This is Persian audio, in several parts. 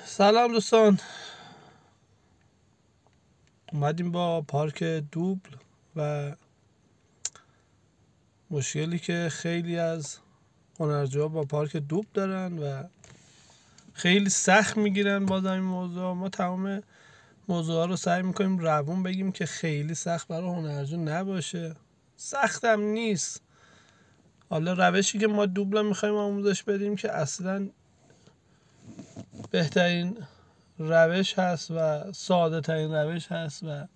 سلام دوستان، اومدیم با پارک دوبل و مشکلی که خیلی از هنرجوها با پارک دوبل دارن و خیلی سخت میگیرن. باز این موضوع ما تمام موضوعها رو سعی میکنیم روون بگیم که خیلی سخت برای هنرجو نباشه. سختم نیست. حالا روشی که ما دوبل میخوایم آموزش بدیم که اصلا بهترین روش هست و ساده ترین روش هست و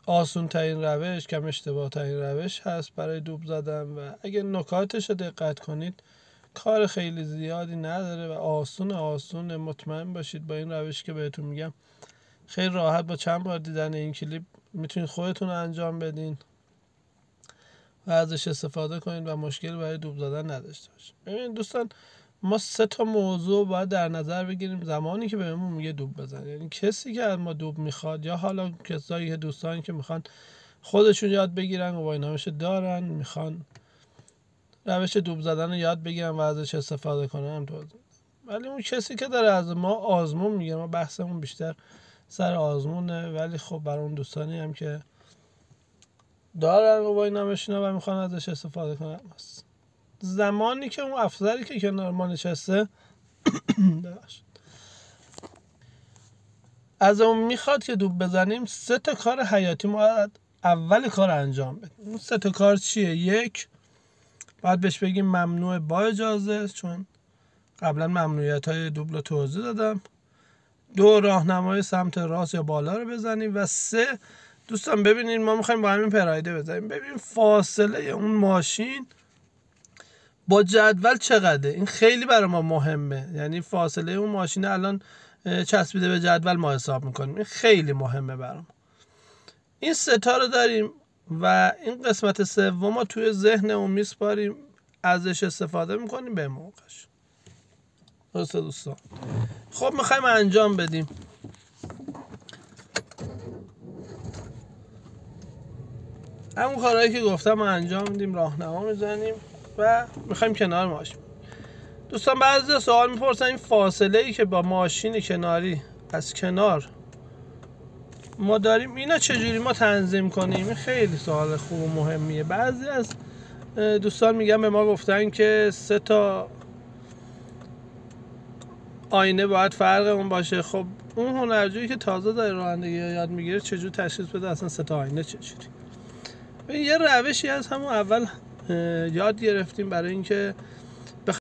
آسون ترین روش، کم اشتباه ترین روش هست برای دوبل زدن و اگه نکاتش رو دقت کنید کار خیلی زیادی نداره و آسون مطمئن باشید با این روش که بهتون میگم خیلی راحت با چند بار دیدن این کلیپ میتونید خودتون انجام بدین و ازش استفاده کنید و مشکلی برای دوبل زدن نداشته باشید. ببینید دوستان، ما 3 تا موضوع باید در نظر بگیریم زمانی که بهمون میگه دوبل بزن. یعنی کسی که از ما دوبل میخواد یا حالا کسایی که دوستانی که میخوان خودشون یاد بگیرن و واینامش دارن، میخوان روش دوبل زدن رو یاد بگیرن و ازش استفاده کنن، ولی اون کسی که داره از ما آزمون میگه، ما بحثمون بیشتر سر آزمونه، ولی خب برای اون دوستانی هم که دارن و واینامشون و میخوان ازش استفاده کنن، زمانی که اون افسری که کنار ما نشسته از اون میخواد که دوبل بزنیم 3 تا کار حیاتی ما اول کار انجام بدیم. اون 3 تا کار چیه؟ 1 باید بهش بگیم ممنوع با اجازه، چون قبلا ممنوعیت های دوبل رو توضیح دادم. 2 راهنمای سمت راست یا بالا رو بزنیم و 3 دوستان ببینید ما میخوایم با همین پرایده بزنیم. ببین فاصله اون ماشین با جدول چقدره. این خیلی برای ما مهمه. یعنی فاصله اون ماشین الان چسبیده به جدول ما حساب میکنیم. این خیلی مهمه برای ما. این 3 تا رو داریم و این قسمت سوم رو توی ذهنمون میسپاریم، ازش استفاده میکنیم به موقعش. درسته دوستان؟ خب میخوایم انجام بدیم. همون کارهایی که گفتم انجام میدیم، راهنما میزنیم و میخوایم کنار ماشین. دوستان بعضی سوال میپرسن این فاصله ای که با ماشین کناری از کنار ما داریم اینا چجوری ما تنظیم کنیم؟ این خیلی سوال خوب و مهمیه. بعضی از دوستان میگن به ما گفتن که 3 تا آینه باید فرق اون باشه. خب اون هنرجویی که تازه داره رانندگی یاد میگیره چجوری تشخیص بده اصلا 3 تا آینه چجوری؟ یه روشی از همون اول یاد گرفتیم برای اینکه